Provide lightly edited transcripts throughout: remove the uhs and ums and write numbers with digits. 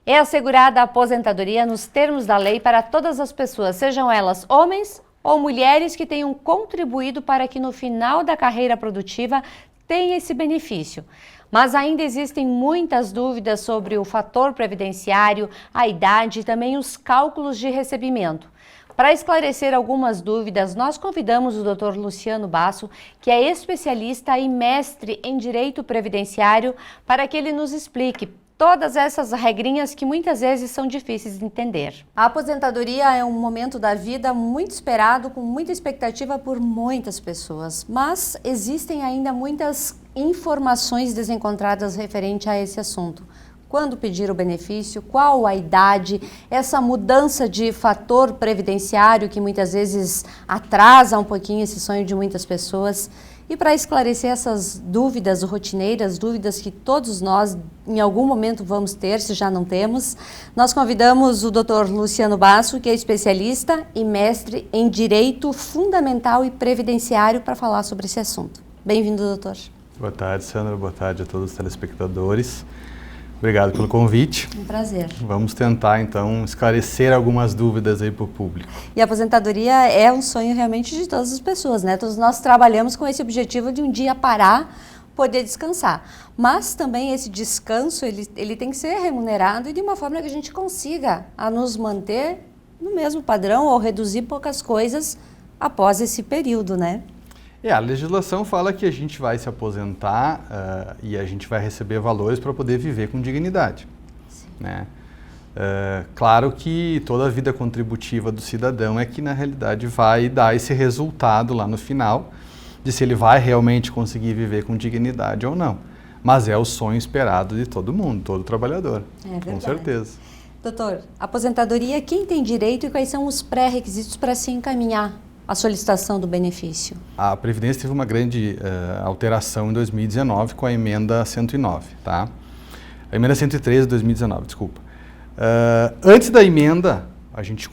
É assegurada a aposentadoria nos termos da lei para todas as pessoas, sejam elas homens ou mulheres que tenham contribuído para que no final da carreira produtiva tenha esse benefício. Mas ainda existem muitas dúvidas sobre o fator previdenciário, a idade e também os cálculos de recebimento. Para esclarecer algumas dúvidas, nós convidamos o Dr. Luciano Basso, que é especialista e mestre em Direito Previdenciário, para que ele nos explique todas essas regrinhas que muitas vezes são difíceis de entender. A aposentadoria é um momento da vida muito esperado, com muita expectativa por muitas pessoas, mas existem ainda muitas informações desencontradas referente a esse assunto. Quando pedir o benefício, qual a idade, essa mudança de fator previdenciário que muitas vezes atrasa um pouquinho esse sonho de muitas pessoas. E para esclarecer essas dúvidas rotineiras, dúvidas que todos nós em algum momento vamos ter, se já não temos, nós convidamos o Dr. Luciano Basso, que é especialista e mestre em Direito Fundamental e Previdenciário, para falar sobre esse assunto. Bem-vindo, doutor. Boa tarde, Sandra. Boa tarde a todos os telespectadores. Obrigado pelo convite. Um prazer. Vamos tentar, então, esclarecer algumas dúvidas aí para o público. E a aposentadoria é um sonho realmente de todas as pessoas, né? Todos nós trabalhamos com esse objetivo de um dia parar, poder descansar. Mas também esse descanso, ele tem que ser remunerado e de uma forma que a gente consiga nos manter no mesmo padrão ou reduzir poucas coisas após esse período, né? A legislação fala que a gente vai se aposentar e a gente vai receber valores para poder viver com dignidade. Né? Claro que toda a vida contributiva do cidadão é que, na realidade, vai dar esse resultado lá no final de se ele vai realmente conseguir viver com dignidade ou não. Mas é o sonho esperado de todo mundo, todo trabalhador, com certeza. Doutor, aposentadoria, quem tem direito e quais são os pré-requisitos para se encaminhar a solicitação do benefício? A Previdência teve uma grande alteração em 2019 com a emenda 109, tá? A emenda 113 de 2019, desculpa. Antes da emenda, a gente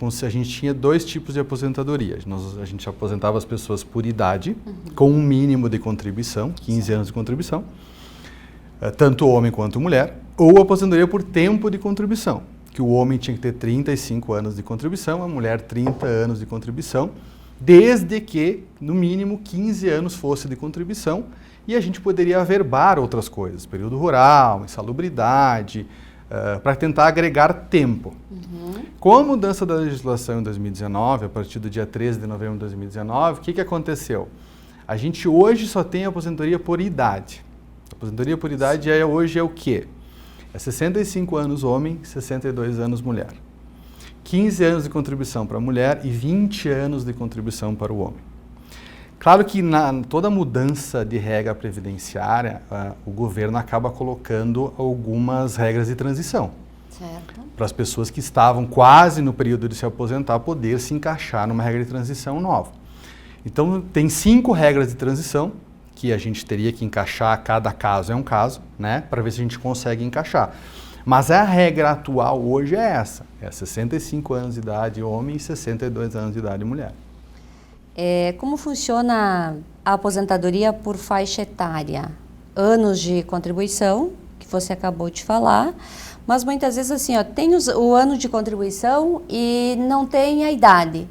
tinha dois tipos de aposentadoria. A gente aposentava as pessoas por idade, com um mínimo de contribuição, 15 anos de contribuição, tanto homem quanto mulher, ou aposentadoria por tempo de contribuição, que o homem tinha que ter 35 anos de contribuição, a mulher 30 anos de contribuição, desde que, no mínimo, 15 anos fosse de contribuição, e a gente poderia averbar outras coisas, período rural, insalubridade, para tentar agregar tempo. Com a mudança da legislação em 2019, a partir do dia 13 de novembro de 2019, o que aconteceu? A gente hoje só tem aposentadoria por idade. A aposentadoria por idade hoje é o quê? É 65 anos homem, 62 anos mulher. 15 anos de contribuição para a mulher e 20 anos de contribuição para o homem. Claro que toda mudança de regra previdenciária, o governo acaba colocando algumas regras de transição. Certo. Para as pessoas que estavam quase no período de se aposentar poder se encaixar numa regra de transição nova. Então, tem 5 regras de transição que a gente teria que encaixar, cada caso é um caso, né, para ver se a gente consegue encaixar. Mas a regra atual hoje é essa, é 65 anos de idade homem e 62 anos de idade mulher. Como funciona a aposentadoria por faixa etária? Anos de contribuição, que você acabou de falar, mas muitas vezes assim, tem o ano de contribuição e não tem a idade,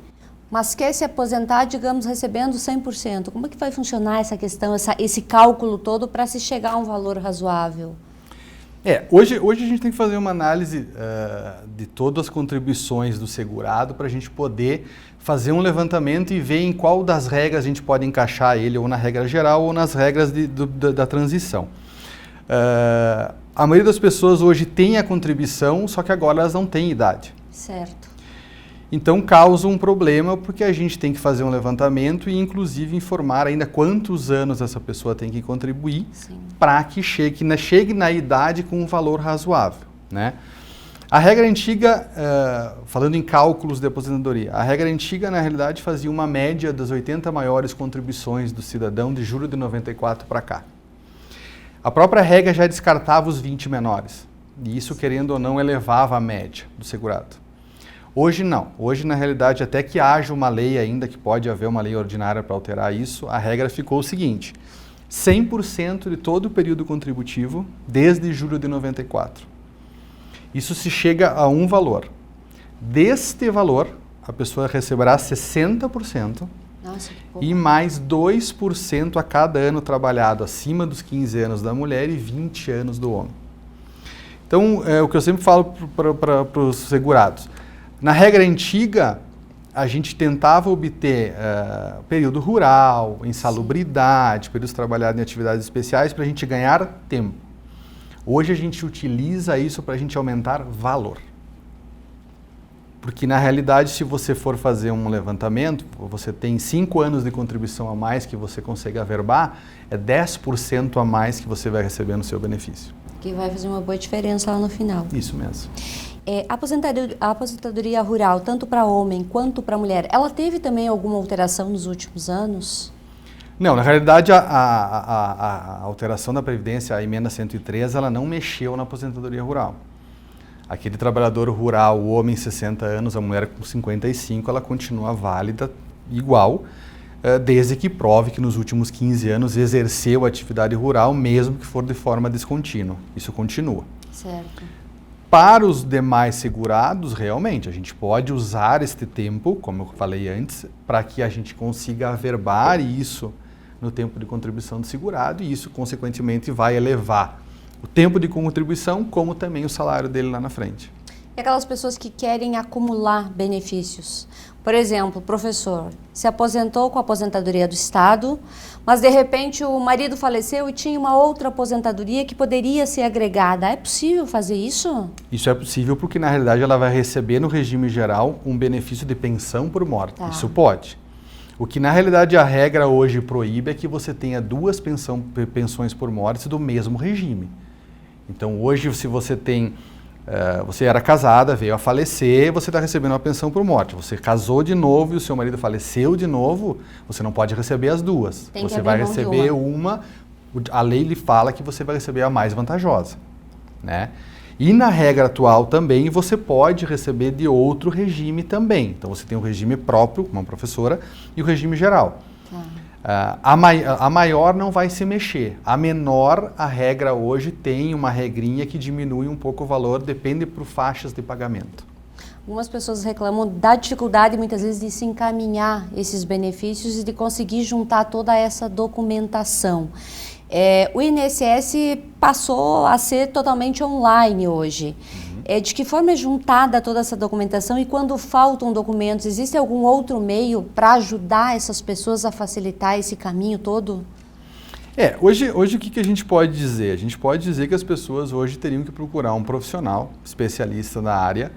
mas quer se aposentar, digamos, recebendo 100%. Como é que vai funcionar essa questão, esse cálculo todo para se chegar a um valor razoável? Hoje a gente tem que fazer uma análise de todas as contribuições do segurado para a gente poder fazer um levantamento e ver em qual das regras a gente pode encaixar ele, ou na regra geral ou nas regras da transição. A maioria das pessoas hoje tem a contribuição, só que agora elas não têm idade. Certo. Então causa um problema porque a gente tem que fazer um levantamento e inclusive informar ainda quantos anos essa pessoa tem que contribuir para que chegue na idade com um valor razoável, né? A regra antiga, falando em cálculos de aposentadoria, a regra antiga na realidade fazia uma média das 80 maiores contribuições do cidadão de julho de 94 para cá. A própria regra já descartava os 20 menores e isso, querendo ou não, elevava a média do segurado. Hoje não. Hoje, na realidade, até que haja uma lei ainda, que pode haver uma lei ordinária para alterar isso, a regra ficou o seguinte: 100% de todo o período contributivo desde julho de 94. Isso se chega a um valor. Deste valor, a pessoa receberá 60%. Nossa, que pouco. E mais 2% a cada ano trabalhado, acima dos 15 anos da mulher e 20 anos do homem. Então, é o que eu sempre falo para os segurados. Na regra antiga, a gente tentava obter período rural, insalubridade, períodos trabalhados em atividades especiais para a gente ganhar tempo. Hoje a gente utiliza isso para a gente aumentar valor. Porque, na realidade, se você for fazer um levantamento, você tem 5 anos de contribuição a mais que você consegue averbar, é 10% a mais que você vai receber no seu benefício. Que vai fazer uma boa diferença lá no final. Isso mesmo. A aposentadoria rural, tanto para homem quanto para mulher, ela teve também alguma alteração nos últimos anos? Não, na realidade, a alteração da Previdência, a emenda 103, ela não mexeu na aposentadoria rural. Aquele trabalhador rural, o homem 60 anos, a mulher com 55, ela continua válida igual, desde que prove que nos últimos 15 anos exerceu atividade rural, mesmo que for de forma descontínua. Isso continua. Certo. Para os demais segurados, realmente, a gente pode usar este tempo, como eu falei antes, para que a gente consiga averbar isso no tempo de contribuição do segurado e isso, consequentemente, vai elevar o tempo de contribuição, como também o salário dele lá na frente. E aquelas pessoas que querem acumular benefícios. Por exemplo, o professor se aposentou com a aposentadoria do Estado, mas de repente o marido faleceu e tinha uma outra aposentadoria que poderia ser agregada. É possível fazer isso? Isso é possível porque, na realidade, ela vai receber no regime geral um benefício de pensão por morte. Tá. Isso pode. O que, na realidade, a regra hoje proíbe é que você tenha 2 pensões por morte do mesmo regime. Então, hoje, se você tem, você era casada, veio a falecer, você está recebendo uma pensão por morte. Você casou de novo e o seu marido faleceu de novo, você não pode receber as duas. Tem que você abrir vai mão de receber uma, a lei lhe fala que você vai receber a mais vantajosa, né? E na regra atual também você pode receber de outro regime também. Então você tem o regime próprio, como uma professora, e o regime geral. A maior não vai se mexer. A menor, a regra hoje tem uma regrinha que diminui um pouco o valor, depende por faixas de pagamento. Algumas pessoas reclamam da dificuldade, muitas vezes, de se encaminhar esses benefícios e de conseguir juntar toda essa documentação. O INSS passou a ser totalmente online hoje. De que forma é juntada toda essa documentação e quando faltam documentos, existe algum outro meio para ajudar essas pessoas a facilitar esse caminho todo? Hoje o que a gente pode dizer? A gente pode dizer que as pessoas hoje teriam que procurar um profissional especialista na área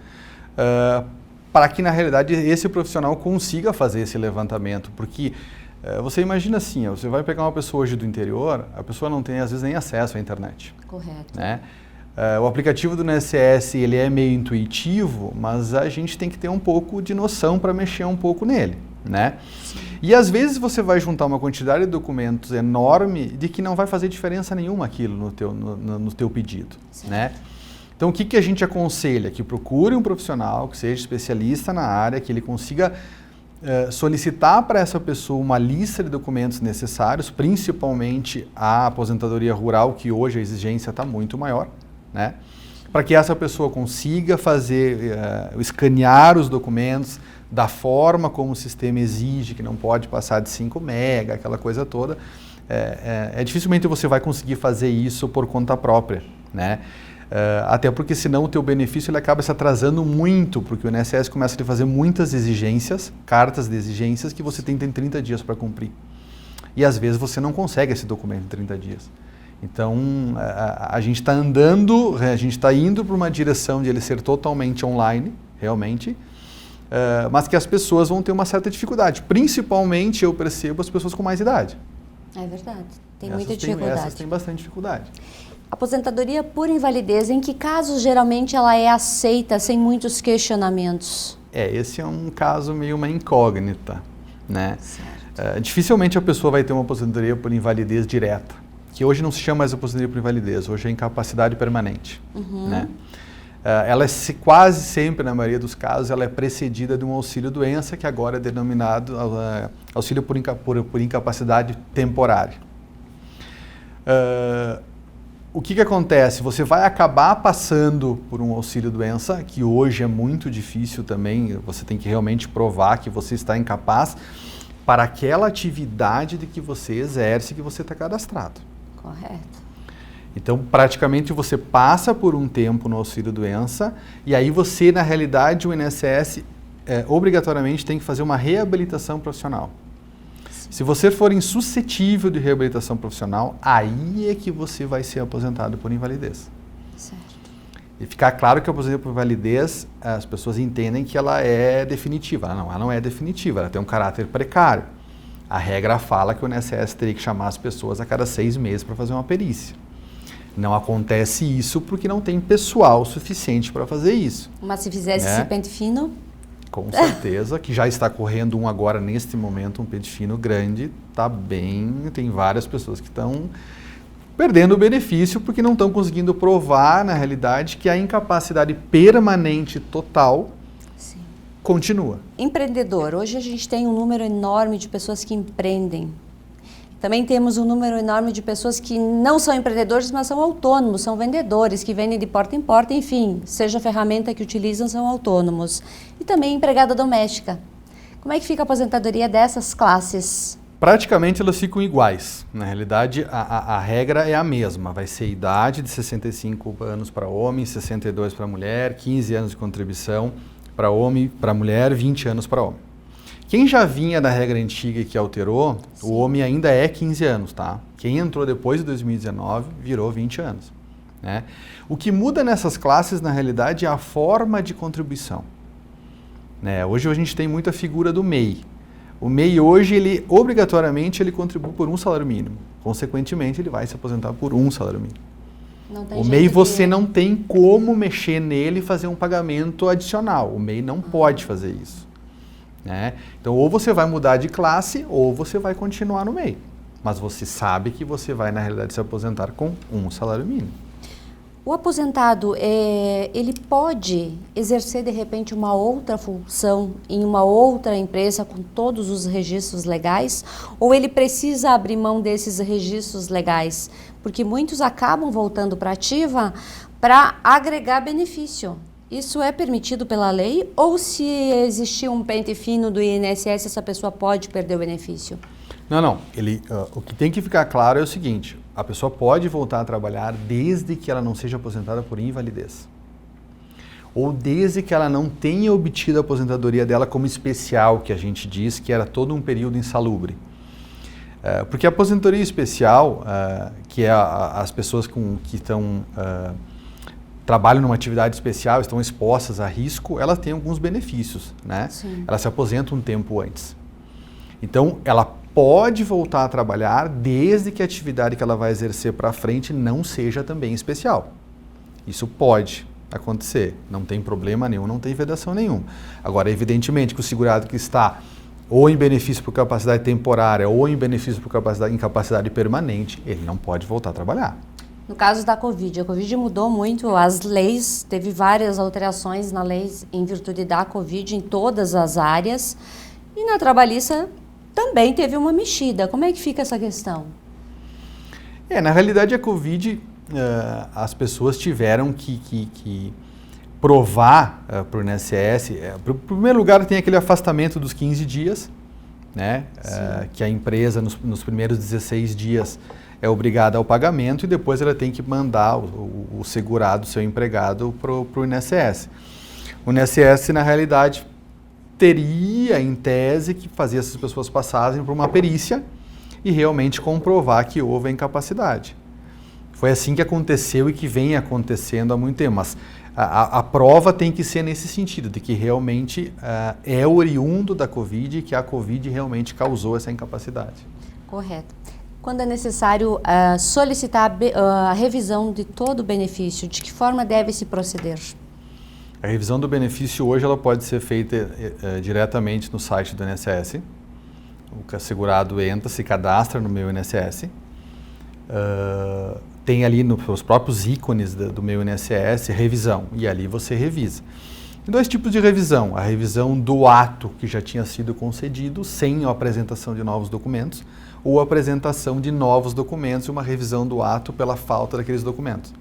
para que, na realidade, esse profissional consiga fazer esse levantamento, porque você imagina assim, você vai pegar uma pessoa hoje do interior, a pessoa não tem, às vezes, nem acesso à internet. Correto. Né? O aplicativo do INSS, ele é meio intuitivo, mas a gente tem que ter um pouco de noção para mexer um pouco nele, né? Sim. E às vezes você vai juntar uma quantidade de documentos enorme de que não vai fazer diferença nenhuma aquilo no teu pedido, né? Então o que a gente aconselha? Que procure um profissional que seja especialista na área, que ele consiga solicitar para essa pessoa uma lista de documentos necessários, principalmente a aposentadoria rural, que hoje a exigência está muito maior, né? Para que essa pessoa consiga fazer, escanear os documentos da forma como o sistema exige, que não pode passar de 5 mega, aquela coisa toda. Dificilmente você vai conseguir fazer isso por conta própria, né? Até porque senão o teu benefício ele acaba se atrasando muito, porque o INSS começa a fazer muitas exigências, cartas de exigências que você tem 30 dias para cumprir. E às vezes você não consegue esse documento em 30 dias. Então a gente está andando, a gente está indo para uma direção de ele ser totalmente online, realmente, mas que as pessoas vão ter uma certa dificuldade. Principalmente eu percebo as pessoas com mais idade. É verdade, tem muita dificuldade. Essas têm bastante dificuldade. Aposentadoria por invalidez, em que casos geralmente ela é aceita sem muitos questionamentos? Esse é um caso meio uma incógnita, né? Dificilmente a pessoa vai ter uma aposentadoria por invalidez direta, que hoje não se chama mais aposentadoria por invalidez, hoje é incapacidade permanente, né? Ela quase sempre, na maioria dos casos, ela é precedida de um auxílio-doença, que agora é denominado auxílio por incapacidade temporária. o que acontece? Você vai acabar passando por um auxílio-doença, que hoje é muito difícil também, você tem que realmente provar que você está incapaz para aquela atividade de que você exerce, que você está cadastrado. Correto. Então, praticamente, você passa por um tempo no auxílio-doença e aí você, na realidade, o INSS obrigatoriamente tem que fazer uma reabilitação profissional. Se você for insuscetível de reabilitação profissional, aí é que você vai ser aposentado por invalidez. Certo. E ficar claro que a aposentadoria por invalidez, as pessoas entendem que ela é definitiva. Ela não é definitiva, ela tem um caráter precário. A regra fala que o INSS teria que chamar as pessoas a cada 6 meses para fazer uma perícia. Não acontece isso porque não tem pessoal suficiente para fazer isso. Mas se fizesse esse pente fino... Com certeza, que já está correndo um agora, neste momento, um pente fino grande, está bem, tem várias pessoas que estão perdendo o benefício porque não estão conseguindo provar, na realidade, que a incapacidade permanente total continua. Empreendedor, hoje a gente tem um número enorme de pessoas que empreendem. Também temos um número enorme de pessoas que não são empreendedores, mas são autônomos, são vendedores, que vendem de porta em porta, enfim, seja a ferramenta que utilizam, são autônomos. E também empregada doméstica. Como é que fica a aposentadoria dessas classes? Praticamente elas ficam iguais. Na realidade, a regra é a mesma. Vai ser idade de 65 anos para homem, 62 para mulher, 15 anos de contribuição para homem, para mulher, 20 anos para homem. Quem já vinha da regra antiga e que alterou, sim, o homem ainda é 15 anos, tá? Quem entrou depois de 2019 virou 20 anos, né? O que muda nessas classes, na realidade, é a forma de contribuição, né? Hoje a gente tem muita figura do MEI. O MEI hoje, ele obrigatoriamente, ele contribui por um salário mínimo. Consequentemente, ele vai se aposentar por um salário mínimo. O MEI você não tem como mexer nele e fazer um pagamento adicional. O MEI não pode fazer isso. Né? Então, ou você vai mudar de classe, ou você vai continuar no MEI. Mas você sabe que você vai, na realidade, se aposentar com um salário mínimo. O aposentado, ele pode exercer, de repente, uma outra função em uma outra empresa com todos os registros legais? Ou ele precisa abrir mão desses registros legais? Porque muitos acabam voltando para a ativa para agregar benefício. Isso é permitido pela lei ou se existir um pente fino do INSS, essa pessoa pode perder o benefício? Não. O que tem que ficar claro é o seguinte, a pessoa pode voltar a trabalhar desde que ela não seja aposentada por invalidez. Ou desde que ela não tenha obtido a aposentadoria dela como especial, que a gente diz que era todo um período insalubre. Porque a aposentadoria especial, que é as pessoas que estão... trabalham numa atividade especial, estão expostas a risco, ela tem alguns benefícios, né? Sim. Ela se aposenta um tempo antes. Então, ela pode voltar a trabalhar desde que a atividade que ela vai exercer para frente não seja também especial. Isso pode acontecer, não tem problema nenhum, não tem vedação nenhuma. Agora, evidentemente que o segurado que está ou em benefício por capacidade temporária ou em benefício por incapacidade permanente, ele não pode voltar a trabalhar. No caso da Covid, a Covid mudou muito as leis, teve várias alterações na lei em virtude da Covid em todas as áreas e na trabalhista também teve uma mexida. Como é que fica essa questão? Na realidade a Covid, as pessoas tiveram que provar para o INSS, em primeiro lugar tem aquele afastamento dos 15 dias, né? Que a empresa nos primeiros 16 dias é obrigada ao pagamento e depois ela tem que mandar o segurado, seu empregado, para o INSS. O INSS, na realidade, teria, em tese, que fazer essas pessoas passarem por uma perícia e realmente comprovar que houve a incapacidade. Foi assim que aconteceu e que vem acontecendo há muito tempo, mas a prova tem que ser nesse sentido, de que realmente é oriundo da Covid e que a Covid realmente causou essa incapacidade. Correto. Quando é necessário solicitar a revisão de todo o benefício, de que forma deve se proceder? A revisão do benefício hoje ela pode ser feita diretamente no site do INSS. O segurado entra, se cadastra no meu INSS. Tem ali nos próprios ícones do meu INSS revisão e ali você revisa. Tem 2 tipos de revisão. A revisão do ato que já tinha sido concedido sem a apresentação de novos documentos, ou apresentação de novos documentos e uma revisão do ato pela falta daqueles documentos.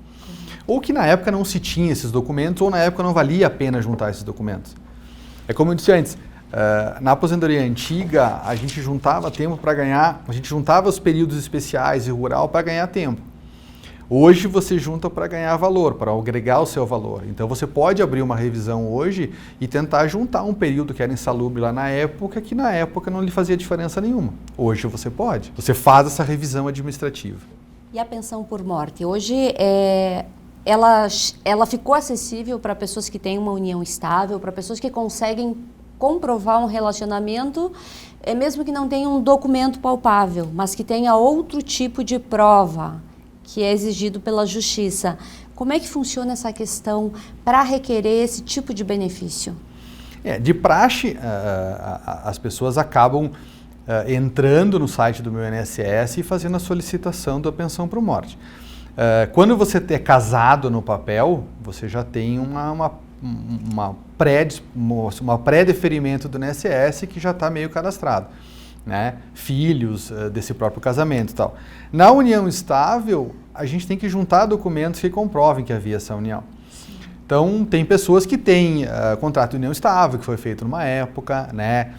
Ou que na época não se tinha esses documentos, ou na época não valia a pena juntar esses documentos. É como eu disse antes, na aposentadoria antiga, a gente juntava tempo para ganhar, a gente juntava os períodos especiais e rural para ganhar tempo. Hoje você junta para ganhar valor, para agregar o seu valor. Então você pode abrir uma revisão hoje e tentar juntar um período que era insalubre lá na época, que na época não lhe fazia diferença nenhuma. Hoje você pode. Você faz essa revisão administrativa. E a pensão por morte? Hoje ela ficou acessível para pessoas que têm uma união estável, para pessoas que conseguem comprovar um relacionamento, mesmo que não tenha um documento palpável, mas que tenha outro tipo de prova que é exigido pela justiça. Como é que funciona essa questão para requerer esse tipo de benefício? De praxe, as pessoas acabam entrando no site do meu INSS e fazendo a solicitação da pensão por morte. Quando você é casado no papel, você já tem uma pré-deferimento do INSS que já está meio cadastrado, né? Filhos desse próprio casamento e tal. Na união estável, a gente tem que juntar documentos que comprovem que havia essa união. Sim. Então, tem pessoas que têm contrato de união estável, que foi feito numa época, né?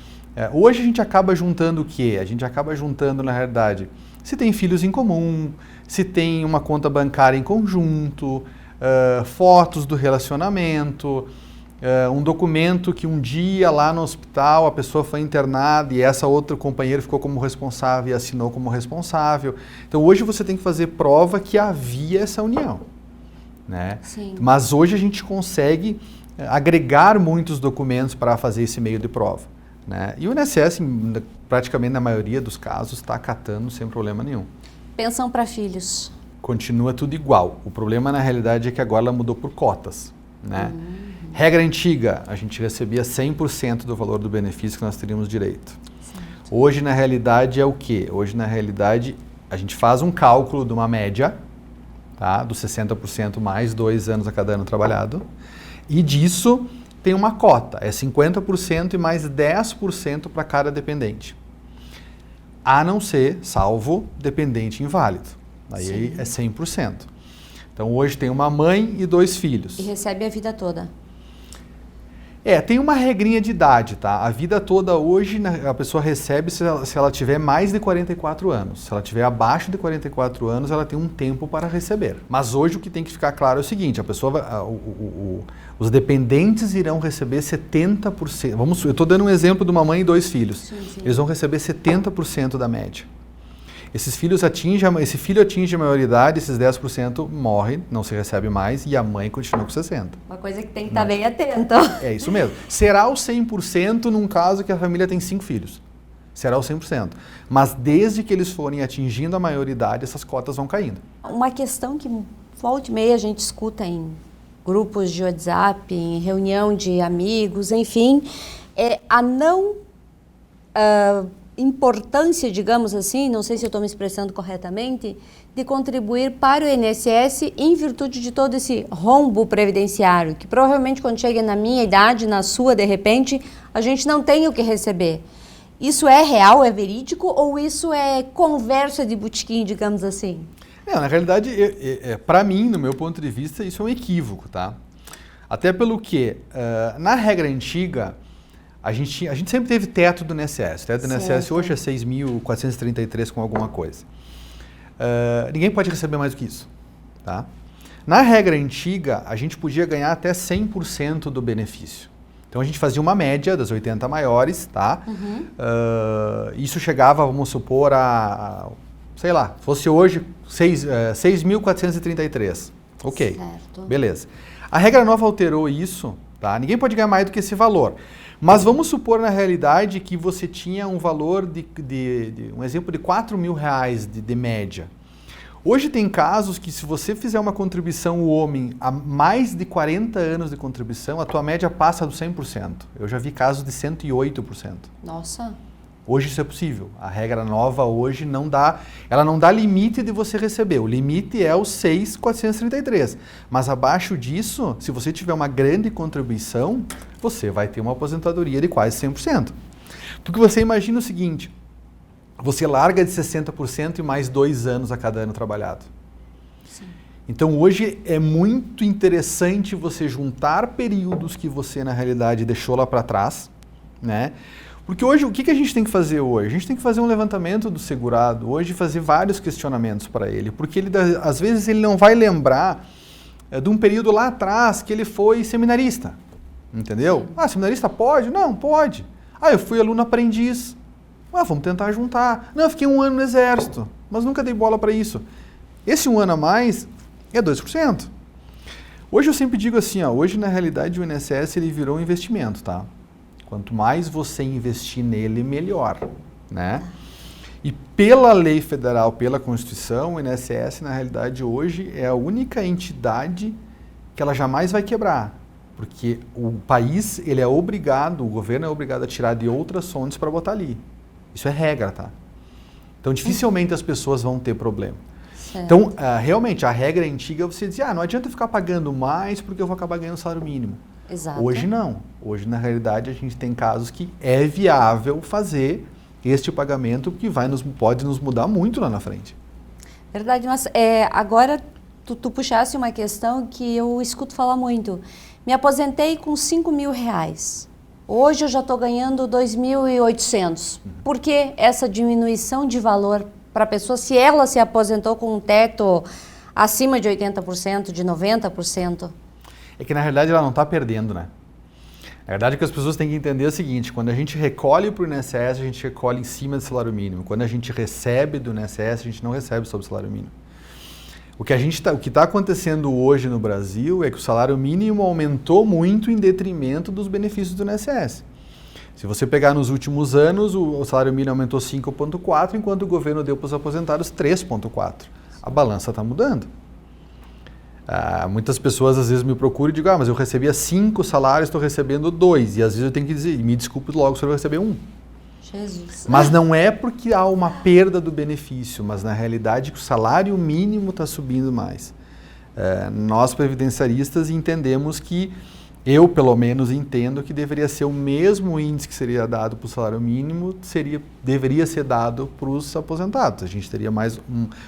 Hoje a gente acaba juntando o quê? A gente acaba juntando, na realidade, se tem filhos em comum, se tem uma conta bancária em conjunto, fotos do relacionamento, um documento que um dia lá no hospital a pessoa foi internada e essa outra companheira ficou como responsável e assinou como responsável. Então hoje você tem que fazer prova que havia essa união, né? Sim. Mas hoje a gente consegue agregar muitos documentos para fazer esse meio de prova, né? E o INSS, praticamente na maioria dos casos, está acatando sem problema nenhum. Pensão para filhos? Continua tudo igual. O problema na realidade é que agora ela mudou por cotas, né? Regra antiga, a gente recebia 100% do valor do benefício que nós teríamos direito. Certo. Hoje, na realidade, é o quê? Hoje, na realidade, a gente faz um cálculo de uma média, tá? Dos 60% mais 2 anos a cada ano trabalhado, e disso tem uma cota, é 50% e mais 10% para cada dependente. A não ser, salvo, dependente inválido. Aí Sim. é 100%. Então, hoje tem uma mãe e 2 filhos. E recebe a vida toda? Tem uma regrinha de idade, tá? A vida toda hoje a pessoa recebe se ela tiver mais de 44 anos. Se ela tiver abaixo de 44 anos, ela tem um tempo para receber. Mas hoje o que tem que ficar claro é o seguinte, a pessoa os dependentes irão receber 70%. Eu estou dando um exemplo de uma mãe e 2 filhos. Sim. Eles vão receber 70% da média. Esse filho atinge a maioridade, esses 10% morrem, não se recebe mais, e a mãe continua com 60%. Uma coisa que tem que estar bem atento. É isso mesmo. Será o 100% num caso que a família tem 5 filhos. Será o 100%. Mas desde que eles forem atingindo a maioridade, essas cotas vão caindo. Uma questão que volta e meia a gente escuta em grupos de WhatsApp, em reunião de amigos, enfim, é a não importância, digamos assim, não sei se eu estou me expressando corretamente, de contribuir para o INSS em virtude de todo esse rombo previdenciário, que provavelmente quando chega na minha idade, na sua, de repente, a gente não tem o que receber. Isso é real, é verídico, ou isso é conversa de botequim, digamos assim? Na realidade, para mim, no meu ponto de vista, isso é um equívoco, tá? Até pelo que, na regra antiga, a gente sempre teve teto do INSS. O teto do INSS hoje é 6.433 com alguma coisa. Ninguém pode receber mais do que isso, tá? Na regra antiga, a gente podia ganhar até 100% do benefício. Então, a gente fazia uma média das 80 maiores, tá? Isso chegava, vamos supor, sei lá, fosse hoje 6.433. Ok, certo. Beleza. A regra nova alterou isso, tá? Ninguém pode ganhar mais do que esse valor. Mas vamos supor, na realidade, que você tinha um valor um exemplo de R$4.000 de média. Hoje tem casos que se você fizer uma contribuição, o homem, a mais de 40 anos de contribuição, a tua média passa do 100%. Eu já vi casos de 108%. Nossa! Hoje isso é possível. A regra nova hoje ela não dá limite de você receber. O limite é o 6.433. Mas abaixo disso, se você tiver uma grande contribuição, você vai ter uma aposentadoria de quase 100%. Porque você imagina o seguinte, você larga de 60% e mais 2 anos a cada ano trabalhado. Sim. Então hoje é muito interessante você juntar períodos que você na realidade deixou lá para trás, né? Porque hoje, o que a gente tem que fazer hoje? A gente tem que fazer um levantamento do segurado, hoje fazer vários questionamentos para ele, porque ele, às vezes ele não vai lembrar de um período lá atrás que ele foi seminarista, entendeu? Sim. Ah, seminarista pode? Não, pode. Ah, eu fui aluno aprendiz. Ah, vamos tentar juntar. Não, eu fiquei 1 ano no exército, mas nunca dei bola para isso. Esse 1 ano a mais é 2%. Hoje eu sempre digo assim, ó, hoje na realidade o INSS ele virou um investimento, tá? Quanto mais você investir nele, melhor, né? E pela lei federal, pela Constituição, o INSS, na realidade, hoje é a única entidade que ela jamais vai quebrar. Porque o país, ele é obrigado, o governo é obrigado a tirar de outras fontes para botar ali. Isso é regra, tá? Então, dificilmente as pessoas vão ter problema. Certo. Então, realmente, a regra antiga é você dizer, não adianta eu ficar pagando mais porque eu vou acabar ganhando salário mínimo. Exato. Hoje não. Hoje, na realidade, a gente tem casos que é viável fazer este pagamento que pode nos mudar muito lá na frente. Verdade, mas agora tu puxasse uma questão que eu escuto falar muito. Me aposentei com R$5.000. Hoje eu já estou ganhando 2.800. Por que essa diminuição de valor para a pessoa se ela se aposentou com um teto acima de 80%, de 90%? É que na realidade ela não está perdendo, né? Na verdade, o que as pessoas têm que entender é o seguinte, quando a gente recolhe para o INSS, a gente recolhe em cima do salário mínimo. Quando a gente recebe do INSS, a gente não recebe sobre o salário mínimo. O que está acontecendo hoje no Brasil é que o salário mínimo aumentou muito em detrimento dos benefícios do INSS. Se você pegar nos últimos anos, o salário mínimo aumentou 5,4, enquanto o governo deu para os aposentados 3,4. A balança está mudando. Muitas pessoas às vezes me procuram e digam, mas eu recebia 5 salários, estou recebendo 2. E às vezes eu tenho que dizer, me desculpe logo, se eu receber 1. Jesus. Mas não é porque há uma perda do benefício, mas na realidade o salário mínimo está subindo mais. Nós previdenciaristas entendemos que, eu pelo menos entendo que deveria ser o mesmo índice que seria dado para o salário mínimo, deveria ser dado para os aposentados. A gente teria mais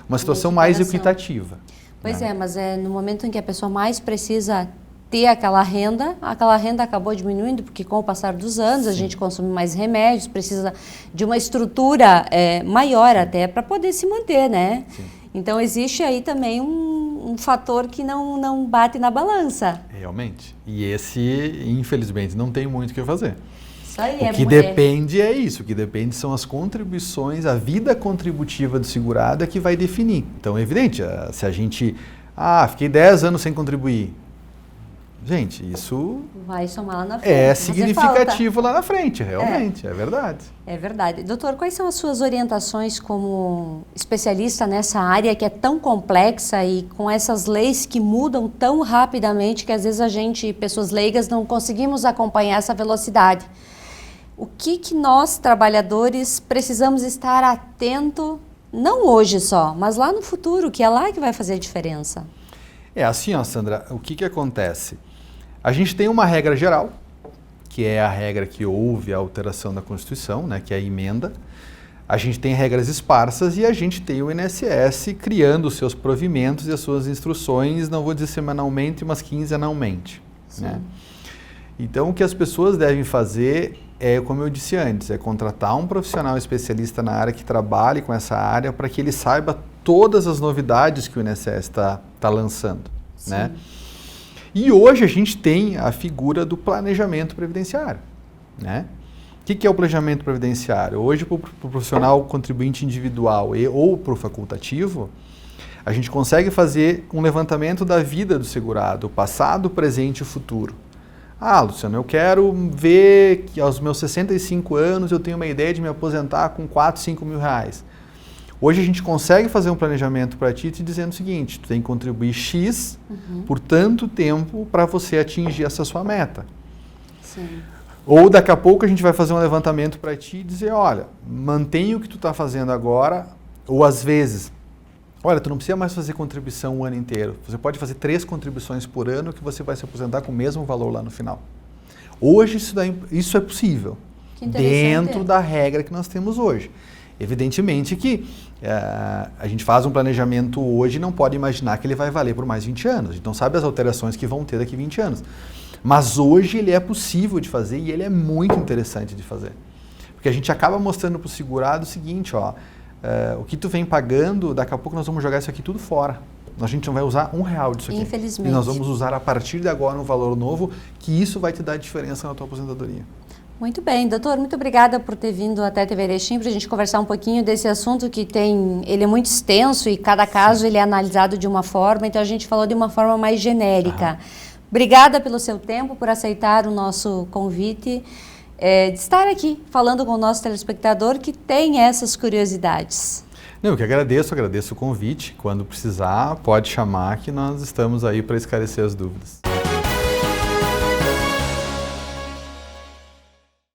uma situação mais equitativa. Pois mas no momento em que a pessoa mais precisa ter aquela renda acabou diminuindo, porque com o passar dos anos, sim, a gente consome mais remédios, precisa de uma estrutura maior até para poder se manter, né? Sim. Então existe aí também um fator que não bate na balança. Realmente. E esse, infelizmente, não tem muito o que fazer. Isso aí, o que depende é isso, o que depende são as contribuições, a vida contributiva do segurado é que vai definir. Então é evidente, se a gente, fiquei 10 anos sem contribuir, gente, isso vai somar lá na frente. É significativo lá na frente, realmente, é verdade. É verdade. Doutor, quais são as suas orientações como especialista nessa área que é tão complexa e com essas leis que mudam tão rapidamente que às vezes pessoas leigas, não conseguimos acompanhar essa velocidade? O que nós, trabalhadores, precisamos estar atento, não hoje só, mas lá no futuro, que é lá que vai fazer a diferença? É assim, Sandra, o que acontece? A gente tem uma regra geral, que é a regra que houve a alteração da Constituição, né, que é a emenda. A gente tem regras esparsas e a gente tem o INSS criando os seus provimentos e as suas instruções, não vou dizer semanalmente, mas quinzenalmente. Né? Então, o que as pessoas devem fazer é, como eu disse antes, é contratar um profissional especialista na área que trabalhe com essa área para que ele saiba todas as novidades que o INSS está lançando. Né? E hoje a gente tem a figura do planejamento previdenciário. Né? O que é o planejamento previdenciário? Hoje, para o profissional contribuinte individual ou para o facultativo, a gente consegue fazer um levantamento da vida do segurado, passado, presente e futuro. Luciano, eu quero ver que aos meus 65 anos eu tenho uma ideia de me aposentar com 4, 5 mil reais. Hoje a gente consegue fazer um planejamento para ti te dizendo o seguinte, tu tem que contribuir X por tanto tempo para você atingir essa sua meta. Sim. Ou daqui a pouco a gente vai fazer um levantamento para ti e dizer, olha, mantenha o que tu está fazendo agora, ou às vezes, olha, tu não precisa mais fazer contribuição o ano inteiro. Você pode fazer 3 contribuições por ano que você vai se aposentar com o mesmo valor lá no final. Hoje isso é possível, dentro da regra que nós temos hoje. Evidentemente que a gente faz um planejamento hoje e não pode imaginar que ele vai valer por mais 20 anos. A gente não sabe as alterações que vão ter daqui 20 anos. Mas hoje ele é possível de fazer e ele é muito interessante de fazer. Porque a gente acaba mostrando para o segurado o seguinte, ó, o que tu vem pagando, daqui a pouco nós vamos jogar isso aqui tudo fora. A gente não vai usar R$1 disso aqui. Infelizmente. E nós vamos usar a partir de agora um valor novo, que isso vai te dar diferença na tua aposentadoria. Muito bem, doutor, muito obrigada por ter vindo até a TV Erechim para a gente conversar um pouquinho desse assunto que ele é muito extenso e cada caso ele é analisado de uma forma, então a gente falou de uma forma mais genérica. Obrigada pelo seu tempo, por aceitar o nosso convite, de estar aqui falando com o nosso telespectador que tem essas curiosidades. Eu que agradeço o convite. Quando precisar, pode chamar que nós estamos aí para esclarecer as dúvidas.